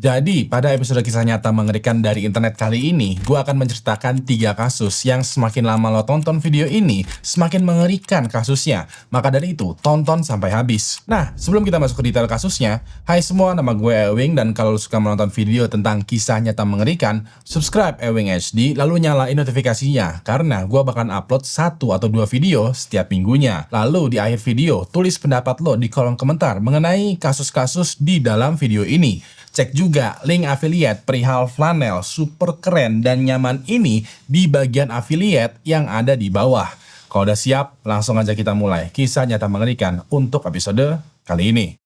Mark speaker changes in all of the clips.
Speaker 1: Jadi, pada episode kisah nyata mengerikan dari internet kali ini, gue akan menceritakan 3 kasus yang semakin lama lo tonton video ini, semakin mengerikan kasusnya. Maka dari itu, tonton sampai habis. Nah, sebelum kita masuk ke detail kasusnya, hai semua, nama gue Ewing, dan kalau lo suka menonton video tentang kisah nyata mengerikan, subscribe Ewing HD, lalu nyalain notifikasinya, karena gue bakal upload 1 atau 2 video setiap minggunya. Lalu, di akhir video, tulis pendapat lo di kolom komentar mengenai kasus-kasus di dalam video ini. Cek juga link affiliate perihal flanel super keren dan nyaman ini di bagian affiliate yang ada di bawah. Kalau udah siap, langsung aja kita mulai kisah nyata mengerikan untuk episode kali ini.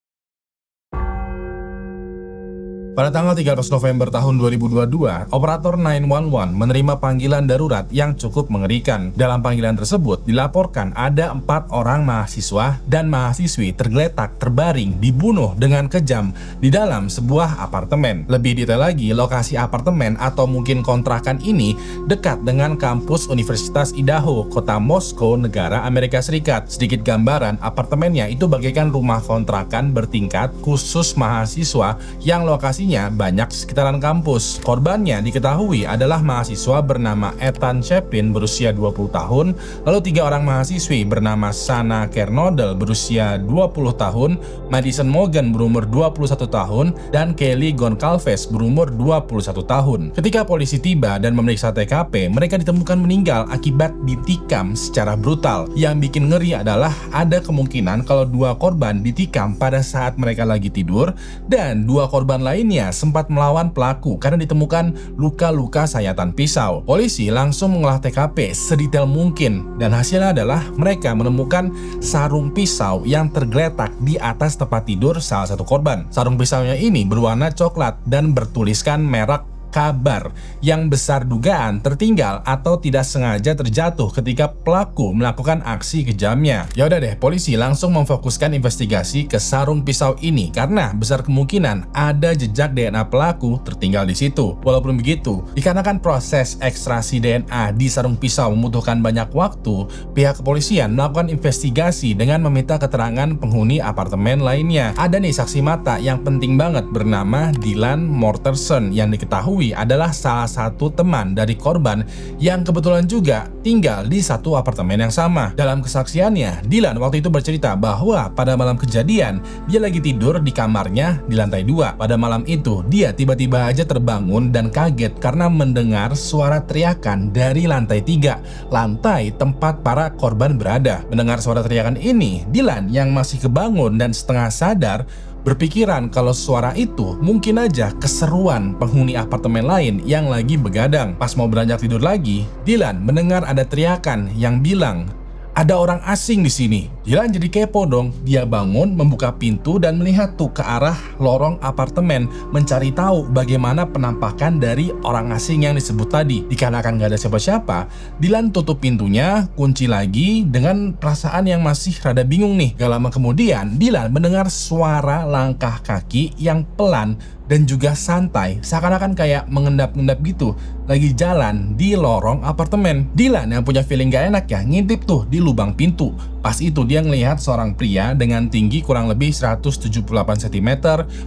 Speaker 1: Pada tanggal 13 November tahun 2022, operator 911 menerima panggilan darurat yang cukup mengerikan. Dalam panggilan tersebut, dilaporkan ada 4 orang mahasiswa dan mahasiswi tergeletak terbaring dibunuh dengan kejam di dalam sebuah apartemen. Lebih detail lagi, lokasi apartemen atau mungkin kontrakan ini dekat dengan kampus Universitas Idaho, kota Moskow, negara Amerika Serikat. Sedikit gambaran, apartemennya itu bagaikan rumah kontrakan bertingkat khusus mahasiswa yang lokasinya banyak sekitaran kampus. Korbannya diketahui adalah mahasiswa bernama Ethan Chapin berusia 20 tahun, lalu 3 orang mahasiswi bernama Sana Kernodle berusia 20 tahun, Madison Morgan berumur 21 tahun, dan Kelly Goncalves berumur 21 tahun. Ketika polisi tiba dan memeriksa TKP, mereka ditemukan meninggal akibat ditikam secara brutal. Yang bikin ngeri adalah ada kemungkinan kalau 2 korban ditikam pada saat mereka lagi tidur, dan 2 korban lainnya sempat melawan pelaku karena ditemukan luka-luka sayatan pisau. Polisi langsung mengolah TKP sedetail mungkin dan hasilnya adalah mereka menemukan sarung pisau yang tergeletak di atas tempat tidur salah satu korban. Sarung pisaunya ini berwarna coklat dan bertuliskan merek Kabar yang besar dugaan tertinggal atau tidak sengaja terjatuh ketika pelaku melakukan aksi kejamnya. Ya udah deh, polisi langsung memfokuskan investigasi ke sarung pisau ini karena besar kemungkinan ada jejak DNA pelaku tertinggal di situ. Walaupun begitu, dikarenakan proses ekstraksi DNA di sarung pisau membutuhkan banyak waktu, pihak kepolisian melakukan investigasi dengan meminta keterangan penghuni apartemen lainnya. Ada nih saksi mata yang penting banget bernama Dylan Mortensen yang diketahui adalah salah satu teman dari korban yang kebetulan juga tinggal di satu apartemen yang sama. Dalam kesaksiannya, Dylan waktu itu bercerita bahwa pada malam kejadian dia lagi tidur di kamarnya di lantai 2. Pada malam itu dia tiba-tiba aja terbangun dan kaget karena mendengar suara teriakan dari lantai 3, lantai tempat para korban berada. Mendengar suara teriakan ini, Dylan yang masih kebangun dan setengah sadar berpikiran kalau suara itu mungkin aja keseruan penghuni apartemen lain yang lagi begadang. Pas mau beranjak tidur lagi, Dylan mendengar ada teriakan yang bilang, "Ada orang asing di sini." Dylan jadi kepo dong. Dia bangun, membuka pintu dan melihat tuh ke arah lorong apartemen mencari tahu bagaimana penampakan dari orang asing yang disebut tadi. Dikarenakan gak ada siapa-siapa, Dylan tutup pintunya, kunci lagi dengan perasaan yang masih rada bingung nih. Gak lama kemudian, Dylan mendengar suara langkah kaki yang pelan dan juga santai, seakan-akan kayak mengendap-endap gitu, lagi jalan di lorong apartemen. Dylan yang punya feeling gak enak ya, ngintip tuh di lubang pintu. Pas itu dia ngelihat seorang pria dengan tinggi kurang lebih 178 cm,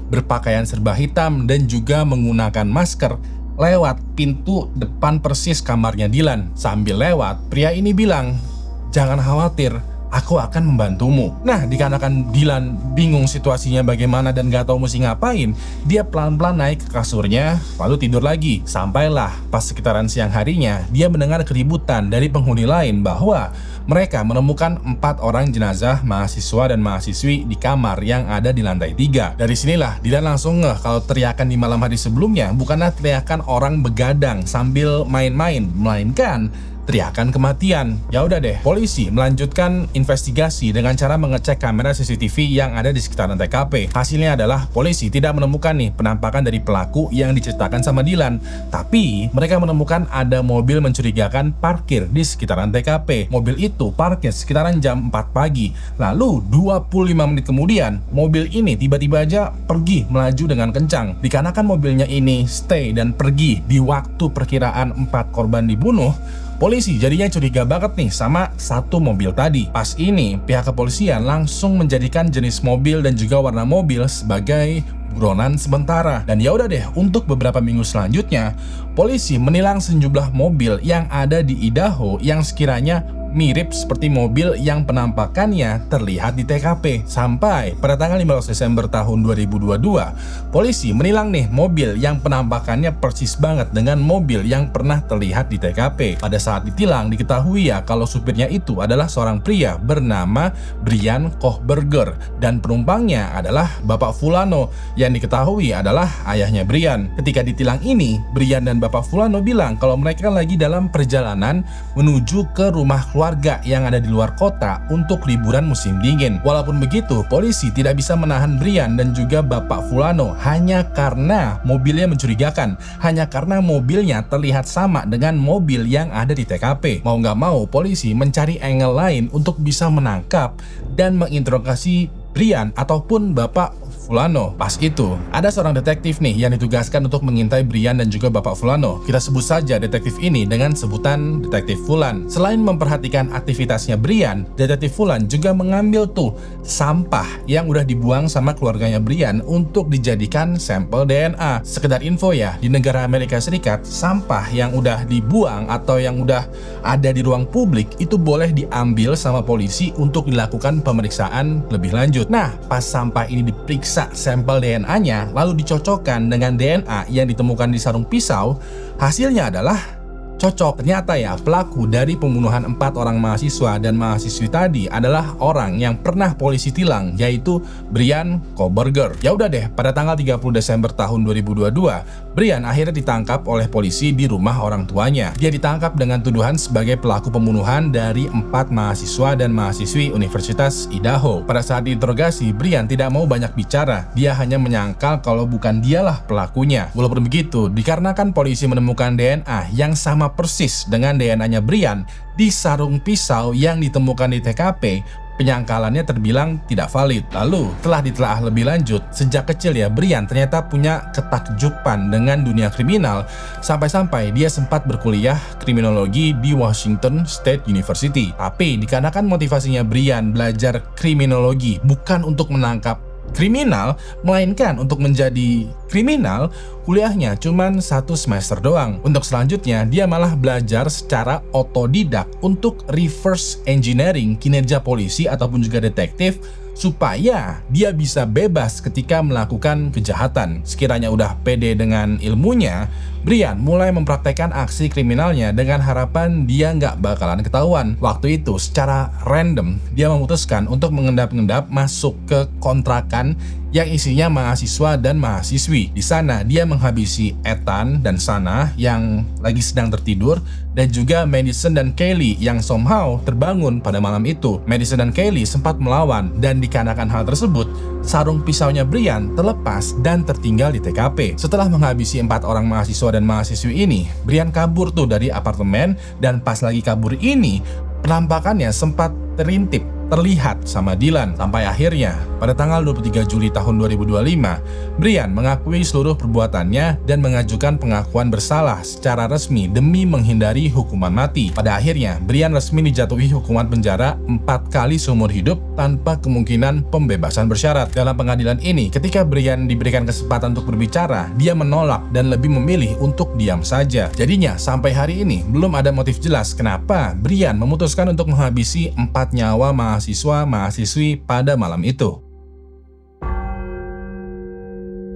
Speaker 1: berpakaian serba hitam dan juga menggunakan masker, lewat pintu depan persis kamarnya Dylan. Sambil lewat, pria ini bilang, "Jangan khawatir, aku akan membantumu." Nah, dikarenakan Dylan bingung situasinya bagaimana dan gak tahu mesti ngapain, dia pelan-pelan naik ke kasurnya, lalu tidur lagi. Sampailah pas sekitaran siang harinya, dia mendengar keributan dari penghuni lain bahwa mereka menemukan 4 orang jenazah mahasiswa dan mahasiswi di kamar yang ada di lantai 3. Dari sinilah Dylan langsung ngeh kalau teriakan di malam hari sebelumnya bukanlah teriakan orang begadang sambil main-main, melainkan teriakan kematian. Ya udah deh, polisi melanjutkan investigasi dengan cara mengecek kamera CCTV yang ada di sekitaran TKP. Hasilnya adalah polisi tidak menemukan nih penampakan dari pelaku yang diceritakan sama Dylan, tapi mereka menemukan ada mobil mencurigakan parkir di sekitaran TKP. Mobil itu parkir sekitaran jam 4 pagi. Lalu 25 menit kemudian, mobil ini tiba-tiba aja pergi melaju dengan kencang. Dikarenakan mobilnya ini stay dan pergi di waktu perkiraan 4 korban dibunuh, polisi jadinya curiga banget nih sama satu mobil tadi. Pas ini, pihak kepolisian langsung menjadikan jenis mobil dan juga warna mobil sebagai buronan sementara. Dan ya udah deh, untuk beberapa minggu selanjutnya, polisi menilang sejumlah mobil yang ada di Idaho yang sekiranya mirip seperti mobil yang penampakannya terlihat di TKP. Sampai pada tanggal 15 Desember tahun 2022, polisi menilang nih mobil yang penampakannya persis banget dengan mobil yang pernah terlihat di TKP. Pada saat ditilang, diketahui ya kalau supirnya itu adalah seorang pria bernama Brian Kohberger dan penumpangnya adalah Bapak Fulano yang diketahui adalah ayahnya Brian. Ketika ditilang ini, Brian dan Bapak Fulano bilang kalau mereka lagi dalam perjalanan menuju ke rumah keluarga yang ada di luar kota untuk liburan musim dingin. Walaupun begitu, polisi tidak bisa menahan Brian dan juga Bapak Fulano hanya karena mobilnya mencurigakan, hanya karena mobilnya terlihat sama dengan mobil yang ada di TKP. Mau nggak mau, polisi mencari angle lain untuk bisa menangkap dan menginterogasi Brian ataupun Bapak Fulano. Pas itu, ada seorang detektif nih yang ditugaskan untuk mengintai Brian dan juga Bapak Fulano. Kita sebut saja detektif ini dengan sebutan Detektif Fulan. Selain memperhatikan aktivitasnya Brian, Detektif Fulan juga mengambil tuh sampah yang udah dibuang sama keluarganya Brian untuk dijadikan sampel DNA. Sekedar info ya, di negara Amerika Serikat, sampah yang udah dibuang atau yang udah ada di ruang publik itu boleh diambil sama polisi untuk dilakukan pemeriksaan lebih lanjut. Nah, pas sampah ini diperiksa sampel DNA-nya lalu dicocokkan dengan DNA yang ditemukan di sarung pisau, hasilnya adalah cocok. Ternyata ya, pelaku dari pembunuhan 4 orang mahasiswa dan mahasiswi tadi adalah orang yang pernah polisi tilang, yaitu Brian Kohberger. Ya udah deh, pada tanggal 30 Desember tahun 2022, Brian akhirnya ditangkap oleh polisi di rumah orang tuanya. Dia ditangkap dengan tuduhan sebagai pelaku pembunuhan dari 4 mahasiswa dan mahasiswi Universitas Idaho. Pada saat diinterogasi, Brian tidak mau banyak bicara. Dia hanya menyangkal kalau bukan dialah pelakunya. Walaupun begitu, dikarenakan polisi menemukan DNA yang sama persis dengan DNA-nya Brian di sarung pisau yang ditemukan di TKP, penyangkalannya terbilang tidak valid. Lalu, telah ditelaah lebih lanjut, sejak kecil ya Brian ternyata punya ketakjuban dengan dunia kriminal, sampai-sampai dia sempat berkuliah kriminologi di Washington State University. Tapi dikarenakan motivasinya Brian belajar kriminologi bukan untuk menangkap kriminal, melainkan untuk menjadi kriminal, kuliahnya cuman 1 semester doang. Untuk selanjutnya, dia malah belajar secara otodidak untuk reverse engineering kinerja polisi ataupun juga detektif supaya dia bisa bebas ketika melakukan kejahatan. Sekiranya udah pede dengan ilmunya, Brian mulai mempraktekkan aksi kriminalnya dengan harapan dia nggak bakalan ketahuan. Waktu itu, secara random, dia memutuskan untuk mengendap-endap masuk ke kontrakan yang isinya mahasiswa dan mahasiswi. Di sana, dia menghabisi Ethan dan Sana yang lagi sedang tertidur, dan juga Madison dan Kaylee yang somehow terbangun pada malam itu. Madison dan Kaylee sempat melawan, dan dikarenakan hal tersebut, sarung pisaunya Brian terlepas dan tertinggal di TKP. Setelah menghabisi 4 orang mahasiswa dan mahasiswi ini, Brian kabur tuh dari apartemen, dan pas lagi kabur ini, penampakannya sempat terlihat sama Dylan. Sampai akhirnya, pada tanggal 23 Juli tahun 2025, Brian mengakui seluruh perbuatannya dan mengajukan pengakuan bersalah secara resmi demi menghindari hukuman mati. Pada akhirnya, Brian resmi dijatuhi hukuman penjara 4 kali seumur hidup tanpa kemungkinan pembebasan bersyarat. Dalam pengadilan ini, ketika Brian diberikan kesempatan untuk berbicara, dia menolak dan lebih memilih untuk diam saja. Jadinya, sampai hari ini, belum ada motif jelas kenapa Brian memutuskan untuk menghabisi 4 nyawa mahasiswa-mahasiswi pada malam itu.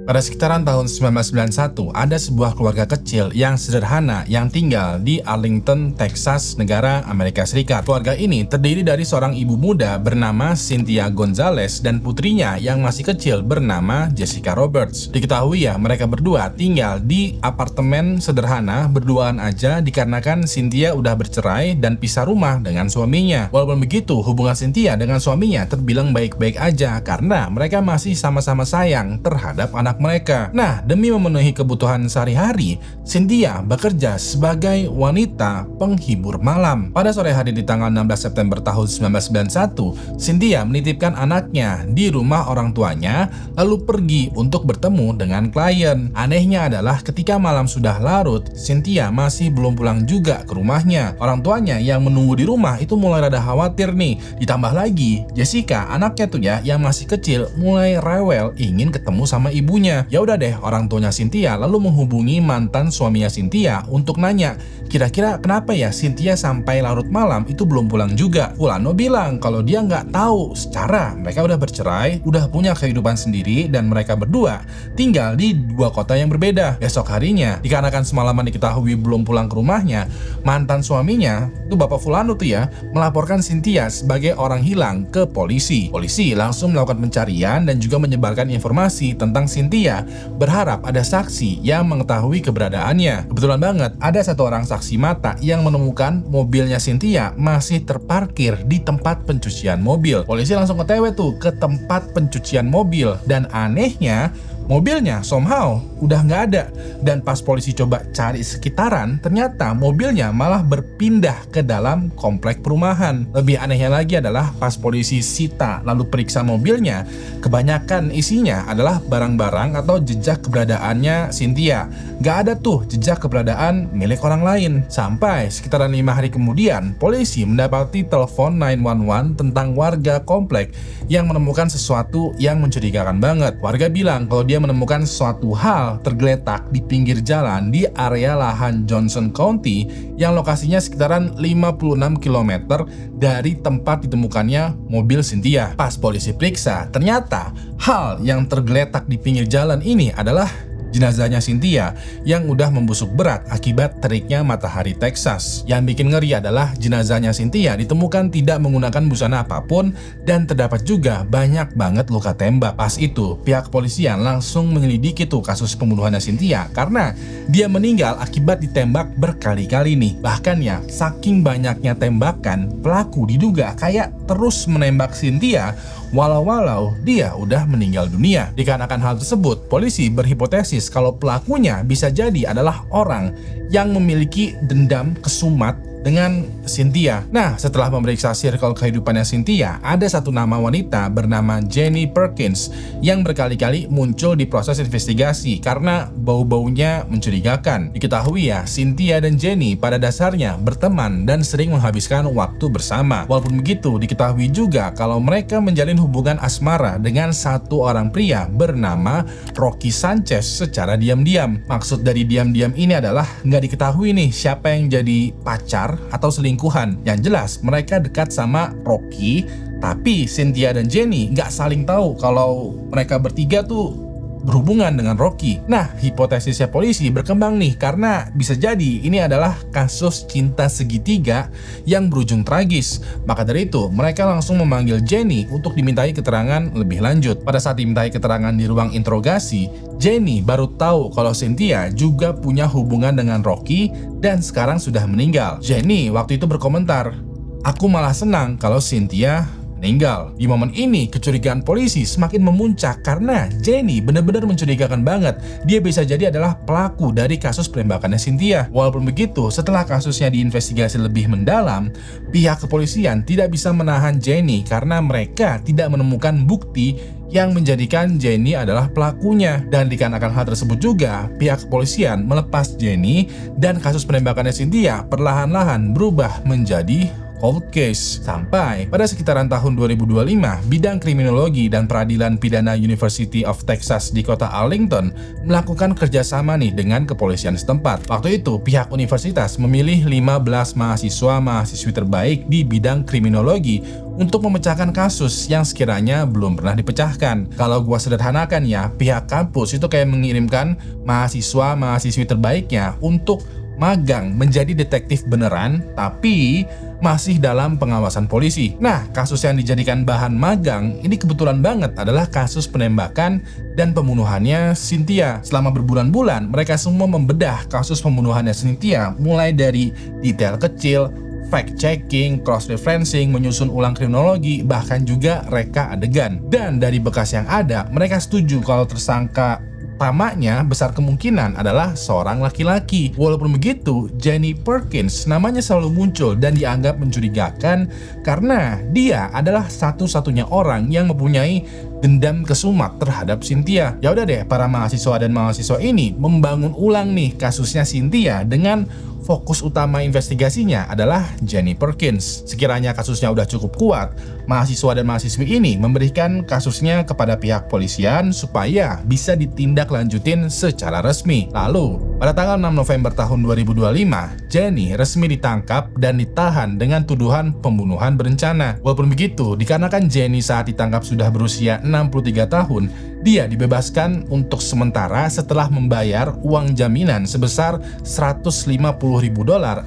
Speaker 1: Pada sekitaran tahun 1991, ada sebuah keluarga kecil yang sederhana yang tinggal di Arlington, Texas, negara Amerika Serikat. Keluarga ini terdiri dari seorang ibu muda bernama Cynthia Gonzalez dan putrinya yang masih kecil bernama Jessica Roberts. Diketahui ya, mereka berdua tinggal di apartemen sederhana berduaan aja dikarenakan Cynthia udah bercerai dan pisah rumah dengan suaminya. Walaupun begitu, hubungan Cynthia dengan suaminya terbilang baik-baik aja karena mereka masih sama-sama sayang terhadap anak mereka. Nah, demi memenuhi kebutuhan sehari-hari, Cynthia bekerja sebagai wanita penghibur malam. Pada sore hari di tanggal 16 September tahun 1991, Cynthia menitipkan anaknya di rumah orang tuanya, lalu pergi untuk bertemu dengan klien. Anehnya adalah ketika malam sudah larut, Cynthia masih belum pulang juga ke rumahnya. Orang tuanya yang menunggu di rumah itu mulai rada khawatir nih. Ditambah lagi, Jessica, anaknya tuh ya, yang masih kecil, mulai rewel ingin ketemu sama ibunya. tuanya. Ya udah deh, orang tuanya Cynthia lalu menghubungi mantan suaminya Cynthia untuk nanya, kira-kira kenapa ya Cynthia sampai larut malam itu belum pulang juga. Fulano bilang kalau dia nggak tahu, secara mereka udah bercerai, udah punya kehidupan sendiri, dan mereka berdua tinggal di dua kota yang berbeda. Besok harinya, dikarenakan semalaman diketahui belum pulang ke rumahnya, mantan suaminya, itu Bapak Fulano tuh ya, melaporkan Cynthia sebagai orang hilang ke polisi. Polisi langsung melakukan pencarian dan juga menyebarkan informasi tentang Cynthia, berharap ada saksi yang mengetahui keberadaannya. Kebetulan banget, ada satu orang saksi mata yang menemukan mobilnya Cynthia masih terparkir di tempat pencucian mobil. Polisi langsung OTW tuh ke tempat pencucian mobil, dan anehnya mobilnya somehow udah nggak ada. Dan pas polisi coba cari sekitaran, ternyata mobilnya malah berpindah ke dalam komplek perumahan. Lebih anehnya lagi adalah pas polisi sita lalu periksa mobilnya, kebanyakan isinya adalah barang-barang atau jejak keberadaannya Cynthia. Nggak ada tuh jejak keberadaan milik orang lain. Sampai sekitaran 5 hari kemudian, polisi mendapati telepon 911 tentang warga komplek yang menemukan sesuatu yang mencurigakan banget. Warga bilang kalau dia menemukan suatu hal tergeletak di pinggir jalan di area lahan Johnson County yang lokasinya sekitaran 56 km dari tempat ditemukannya mobil Cynthia. Pas polisi periksa, ternyata hal yang tergeletak di pinggir jalan ini adalah jenazahnya Cynthia yang udah membusuk berat akibat teriknya matahari Texas. Yang bikin ngeri adalah jenazahnya Cynthia ditemukan tidak menggunakan busana apapun dan terdapat juga banyak banget luka tembak. Pas itu, pihak kepolisian langsung menyelidiki tuh kasus pembunuhannya Cynthia karena dia meninggal akibat ditembak berkali-kali nih. Bahkan ya, saking banyaknya tembakan, pelaku diduga kayak terus menembak Cynthia walau dia udah meninggal dunia. Dikarenakan hal tersebut, polisi berhipotesis kalau pelakunya bisa jadi adalah orang yang memiliki dendam kesumat dengan Cynthia. Nah, setelah memeriksa circle kehidupannya Cynthia, ada satu nama wanita bernama Jenny Perkins yang berkali-kali muncul di proses investigasi karena bau-baunya mencurigakan. Diketahui ya, Cynthia dan Jenny pada dasarnya berteman dan sering menghabiskan waktu bersama. Walaupun begitu, diketahui juga kalau mereka menjalin hubungan asmara dengan satu orang pria bernama Rocky Sanchez secara diam-diam. Maksud dari diam-diam ini adalah nggak diketahui nih siapa yang jadi pacar atau selingkuhan. Yang jelas mereka dekat sama Rocky, tapi Cynthia dan Jenny nggak saling tahu kalau mereka bertiga tuh berhubungan dengan Rocky. Nah, hipotesisnya polisi berkembang nih karena bisa jadi ini adalah kasus cinta segitiga yang berujung tragis. Maka dari itu, mereka langsung memanggil Jenny untuk dimintai keterangan lebih lanjut. Pada saat dimintai keterangan di ruang interogasi, Jenny baru tahu kalau Cynthia juga punya hubungan dengan Rocky dan sekarang sudah meninggal. Jenny waktu itu berkomentar, "Aku malah senang kalau Cynthia meninggal." Di momen ini, kecurigaan polisi semakin memuncak karena Jenny benar-benar mencurigakan banget. Dia bisa jadi adalah pelaku dari kasus penembakannya Cynthia. Walaupun begitu, setelah kasusnya diinvestigasi lebih mendalam, pihak kepolisian tidak bisa menahan Jenny karena mereka tidak menemukan bukti yang menjadikan Jenny adalah pelakunya. Dan dikarenakan hal tersebut juga, pihak kepolisian melepas Jenny dan kasus penembakannya Cynthia perlahan-lahan berubah menjadi cold case. Sampai pada sekitaran tahun 2025, bidang kriminologi dan peradilan pidana University of Texas di kota Arlington melakukan kerjasama nih dengan kepolisian setempat. Waktu itu, pihak universitas memilih 15 mahasiswa-mahasiswi terbaik di bidang kriminologi untuk memecahkan kasus yang sekiranya belum pernah dipecahkan. Kalau gua sederhanakan ya, pihak kampus itu kayak mengirimkan mahasiswa-mahasiswi terbaiknya untuk magang menjadi detektif beneran, tapi masih dalam pengawasan polisi. Nah, kasus yang dijadikan bahan magang ini kebetulan banget adalah kasus penembakan dan pembunuhannya Cynthia. Selama berbulan-bulan, mereka semua membedah kasus pembunuhannya Cynthia, mulai dari detail kecil, fact-checking, cross-referencing, menyusun ulang kriminologi, bahkan juga reka adegan. Dan dari bekas yang ada, mereka setuju kalau tersangka utamanya besar kemungkinan adalah seorang laki-laki. Walaupun begitu, Jenny Perkins namanya selalu muncul dan dianggap mencurigakan karena dia adalah satu-satunya orang yang mempunyai dendam kesumat terhadap Cynthia. Ya udah deh, para mahasiswa dan mahasiswa ini membangun ulang nih kasusnya Cynthia dengan fokus utama investigasinya adalah Jenny Perkins. Sekiranya kasusnya udah cukup kuat, Mahasiswa dan mahasiswi ini memberikan kasusnya kepada pihak polisian supaya bisa ditindaklanjutin secara resmi. Lalu, pada tanggal 6 November tahun 2025, Jenny resmi ditangkap dan ditahan dengan tuduhan pembunuhan berencana. Walaupun begitu, dikarenakan Jenny saat ditangkap sudah berusia 63 tahun, dia dibebaskan untuk sementara setelah membayar uang jaminan sebesar $150.000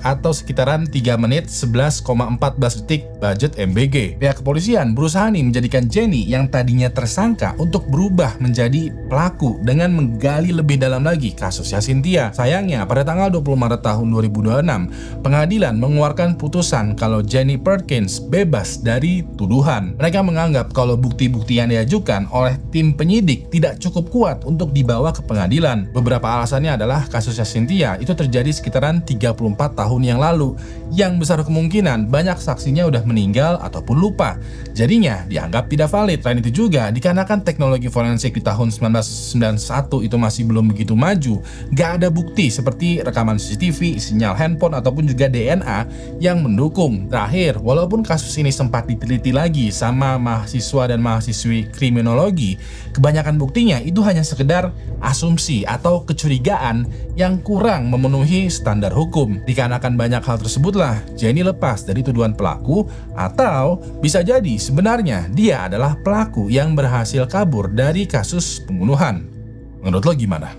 Speaker 1: atau sekitaran 3 menit 11,14 detik budget MBG. Pihak kepolisian berusaha menjadikan Jenny yang tadinya tersangka untuk berubah menjadi pelaku dengan menggali lebih dalam lagi kasusnya Cynthia. Sayangnya, pada tanggal 20 Maret tahun 2026, pengadilan mengeluarkan putusan kalau Jenny Perkins bebas dari tuduhan. Mereka menganggap kalau bukti-bukti yang diajukan oleh tim penyidik tidak cukup kuat untuk dibawa ke pengadilan. Beberapa alasannya adalah kasusnya Cynthia itu terjadi sekitaran 34 tahun yang lalu, yang besar kemungkinan banyak saksinya udah meninggal ataupun lupa. Jadinya dianggap tidak valid. Selain itu juga, dikarenakan teknologi forensik di tahun 1991 itu masih belum begitu maju, gak ada bukti seperti rekaman CCTV, sinyal handphone, ataupun juga DNA yang mendukung. Terakhir, walaupun kasus ini sempat diteliti lagi sama mahasiswa dan mahasiswi kriminologi, kebanyakan buktinya itu hanya sekedar asumsi atau kecurigaan yang kurang memenuhi standar hukum. Dikarenakan banyak hal tersebutlah, Jenny lepas dari tuduhan pelaku, atau bisa jadi sebenarnya dia adalah pelaku yang berhasil kabur dari kasus pembunuhan. Menurut lo gimana?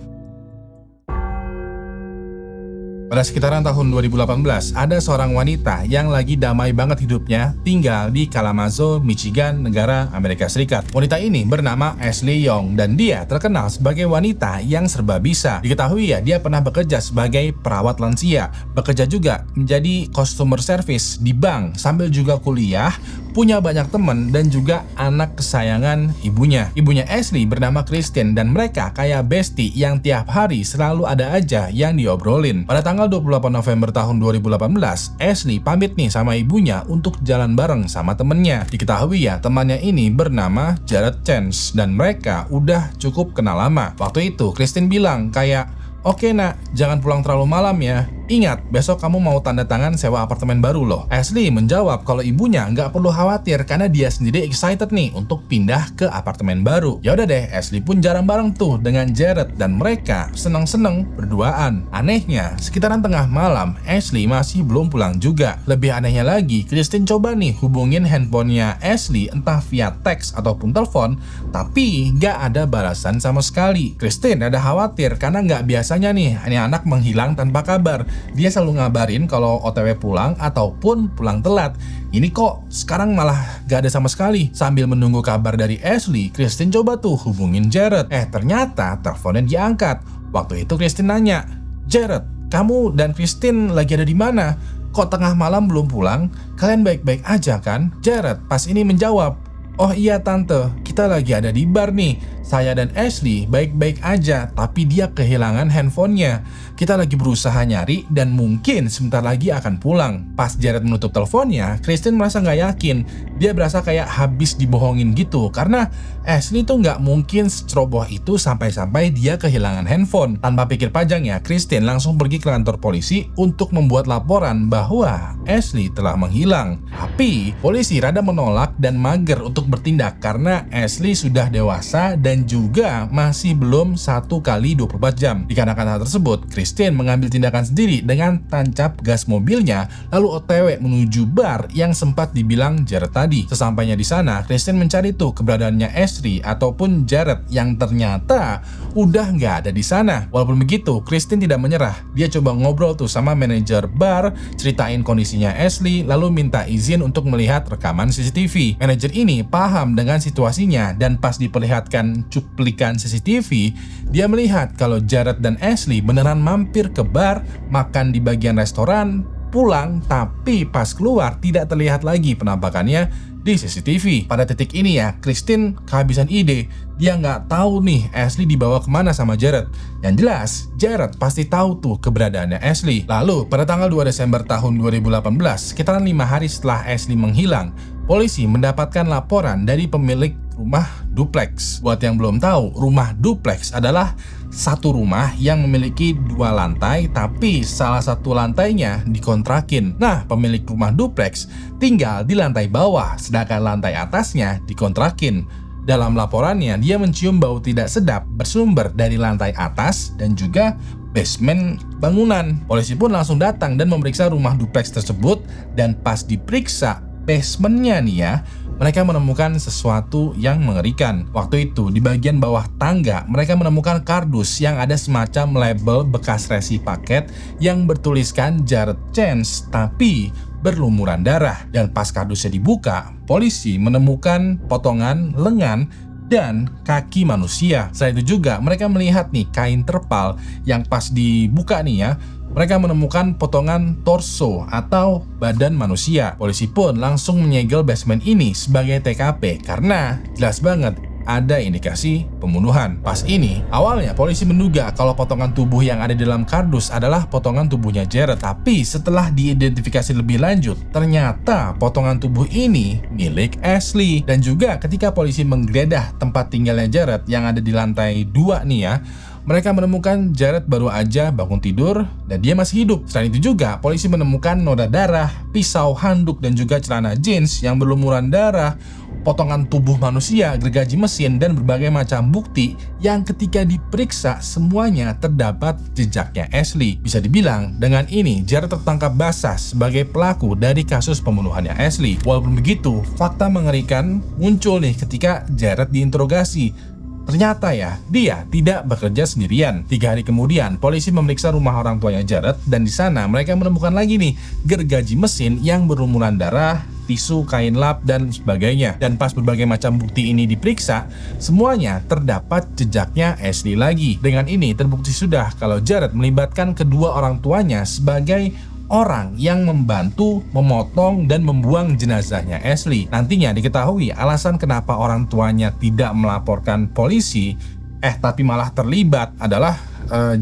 Speaker 1: Pada sekitaran tahun 2018, ada seorang wanita yang lagi damai banget hidupnya tinggal di Kalamazoo, Michigan, negara Amerika Serikat. Wanita ini bernama Ashley Young dan dia terkenal sebagai wanita yang serba bisa. Diketahui ya, dia pernah bekerja sebagai perawat lansia, bekerja juga menjadi customer service di bank, sambil juga kuliah, punya banyak teman dan juga anak kesayangan ibunya. Ibunya Ashley bernama Kristen dan mereka kayak bestie yang tiap hari selalu ada aja yang diobrolin. Pada tanggal 28 November tahun 2018, Ashley pamit nih sama ibunya untuk jalan bareng sama temennya. Diketahui ya, temannya ini bernama Jared Chance dan mereka udah cukup kenal lama. Waktu itu Kristen bilang kayak, "Oke nak, jangan pulang terlalu malam ya. Ingat, besok kamu mau tanda tangan sewa apartemen baru loh." Ashley menjawab kalau ibunya nggak perlu khawatir karena dia sendiri excited nih untuk pindah ke apartemen baru. Ya udah deh, Ashley pun jarang bareng tuh dengan Jared dan mereka seneng-seneng berduaan. Anehnya, sekitaran tengah malam, Ashley masih belum pulang juga. Lebih anehnya lagi, Kristen coba nih hubungin handphonenya Ashley entah via teks ataupun telepon, tapi nggak ada balasan sama sekali. Kristen ada khawatir karena nggak biasanya nih, ini anak menghilang tanpa kabar. Dia selalu ngabarin kalau OTW pulang ataupun pulang telat. Ini kok sekarang malah gak ada sama sekali. Sambil menunggu kabar dari Ashley, Kristen coba tuh hubungin Jared. Ternyata teleponnya diangkat. Waktu itu Kristen nanya, "Jared, kamu dan Kristen lagi ada di mana? Kok tengah malam belum pulang? Kalian baik-baik aja kan?" Jared pas ini menjawab, "Oh iya tante, kita lagi ada di bar nih. Saya dan Ashley baik-baik aja, tapi dia kehilangan handphonenya. Kita lagi berusaha nyari dan mungkin sebentar lagi akan pulang." Pas Jared menutup teleponnya, Kristen merasa nggak yakin. Dia berasa kayak habis dibohongin gitu, karena Ashley tuh nggak mungkin seceroboh itu sampai-sampai dia kehilangan handphone. Tanpa pikir panjang ya, Kristen langsung pergi ke kantor polisi untuk membuat laporan bahwa Ashley telah menghilang. Tapi polisi rada menolak dan mager untuk bertindak karena Ashley sudah dewasa dan juga masih belum 1x24 jam. Dikarenakan hal tersebut, Kristen mengambil tindakan sendiri dengan tancap gas mobilnya lalu OTW menuju bar yang sempat dibilang Jared tadi. Sesampainya di sana, Kristen mencari tuh keberadaannya Ashley ataupun Jared yang ternyata udah nggak ada di sana. Walaupun begitu, Kristen tidak menyerah. Dia coba ngobrol tuh sama manajer bar, ceritain kondisinya Ashley, lalu minta izin untuk melihat rekaman CCTV. Manajer ini paham dengan situasinya dan pas diperlihatkan cuplikan CCTV, dia melihat kalau Jared dan Ashley beneran mampir ke bar, makan di bagian restoran, pulang, tapi pas keluar tidak terlihat lagi penampakannya di CCTV. Pada titik ini ya, Kristen kehabisan ide. Dia nggak tahu nih Ashley dibawa kemana sama Jared. Yang jelas, Jared pasti tahu tuh keberadaannya Ashley. Lalu, pada tanggal 2 Desember tahun 2018, sekitaran 5 hari setelah Ashley menghilang, polisi mendapatkan laporan dari pemilik rumah duplex. Buat yang belum tahu, rumah duplex adalah satu rumah yang memiliki 2 lantai tapi salah satu lantainya dikontrakin. Nah, pemilik rumah duplex tinggal di lantai bawah sedangkan lantai atasnya dikontrakin. Dalam laporannya, dia mencium bau tidak sedap bersumber dari lantai atas dan juga basement bangunan. Polisi pun langsung datang dan memeriksa rumah duplex tersebut, dan pas diperiksa basementnya nih ya, mereka menemukan sesuatu yang mengerikan. Waktu itu di bagian bawah tangga mereka menemukan kardus yang ada semacam label bekas resi paket yang bertuliskan Jared Chance tapi berlumuran darah. Dan pas kardusnya dibuka, polisi menemukan potongan lengan dan kaki manusia. Selain itu juga mereka melihat nih kain terpal yang pas dibuka nih ya, mereka menemukan potongan torso atau badan manusia. Polisi pun langsung menyegel basement ini sebagai TKP karena jelas banget ada indikasi pembunuhan. Pas ini, awalnya polisi menduga kalau potongan tubuh yang ada di dalam kardus adalah potongan tubuhnya Jared. Tapi setelah diidentifikasi lebih lanjut, ternyata potongan tubuh ini milik Ashley. Dan juga ketika polisi menggeledah tempat tinggalnya Jared yang ada di lantai 2 nih ya, mereka menemukan Jared baru aja bangun tidur dan dia masih hidup. Selain itu juga, polisi menemukan noda darah, pisau, handuk, dan juga celana jeans yang berlumuran darah, potongan tubuh manusia, gergaji mesin, dan berbagai macam bukti yang ketika diperiksa semuanya terdapat jejaknya Ashley. Bisa dibilang dengan ini Jared tertangkap basah sebagai pelaku dari kasus pembunuhannya Ashley. Walaupun begitu, fakta mengerikan muncul nih ketika Jared diinterogasi. Ternyata ya, dia tidak bekerja sendirian. 3 hari kemudian, polisi memeriksa rumah orang tuanya Jared dan di sana mereka menemukan lagi nih gergaji mesin yang berlumuran darah, tisu, kain lap, dan sebagainya. Dan pas berbagai macam bukti ini diperiksa, semuanya terdapat jejaknya Ashley lagi. Dengan ini terbukti sudah kalau Jared melibatkan kedua orang tuanya sebagai orang yang membantu memotong dan membuang jenazahnya Ashley. Nantinya diketahui alasan kenapa orang tuanya tidak melaporkan polisi, tapi malah terlibat adalah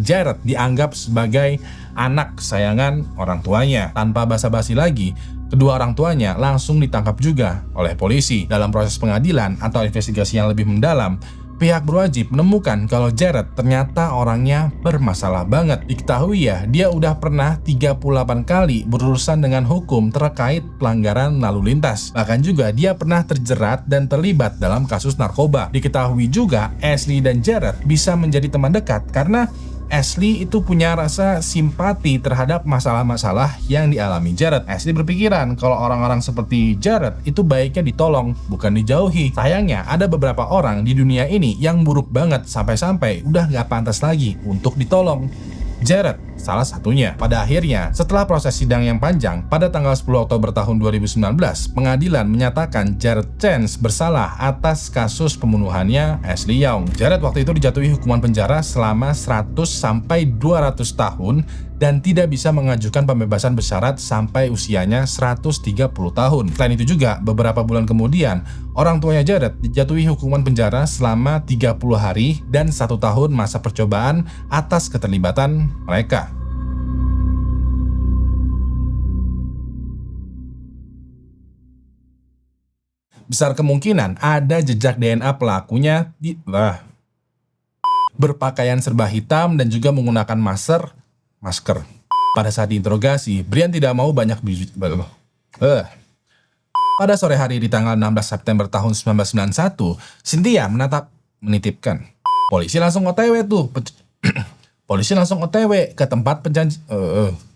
Speaker 1: Jared dianggap sebagai anak kesayangan orang tuanya. Tanpa basa-basi lagi, kedua orang tuanya langsung ditangkap juga oleh polisi. Dalam proses pengadilan atau investigasi yang lebih mendalam, pihak berwajib menemukan kalau Jared ternyata orangnya bermasalah banget. Diketahui ya, dia udah pernah 38 kali berurusan dengan hukum terkait pelanggaran lalu lintas. Bahkan juga dia pernah terjerat dan terlibat dalam kasus narkoba. Diketahui juga Ashley dan Jared bisa menjadi teman dekat karena Ashley itu punya rasa simpati terhadap masalah-masalah yang dialami Jared. Ashley berpikiran kalau orang-orang seperti Jared itu baiknya ditolong, bukan dijauhi. Sayangnya ada beberapa orang di dunia ini yang buruk banget sampai-sampai udah gak pantas lagi untuk ditolong. Jared salah satunya. Pada akhirnya, setelah proses sidang yang panjang, pada tanggal 10 Oktober tahun 2019, pengadilan menyatakan Jared Chance bersalah atas kasus pembunuhannya Ashley Young. Jared waktu itu dijatuhi hukuman penjara selama 100 sampai 200 tahun dan tidak bisa mengajukan pembebasan bersyarat sampai usianya 130 tahun. Selain itu juga, beberapa bulan kemudian, orang tuanya Jared dijatuhi hukuman penjara selama 30 hari dan 1 tahun masa percobaan atas keterlibatan mereka. Besar kemungkinan ada jejak DNA pelakunya berpakaian serba hitam dan juga menggunakan masker. Pada saat diinterogasi, Brian tidak mau banyak Pada sore hari di tanggal 16 September tahun 1991, Cynthia menitipkan. Polisi langsung OTW ke tempat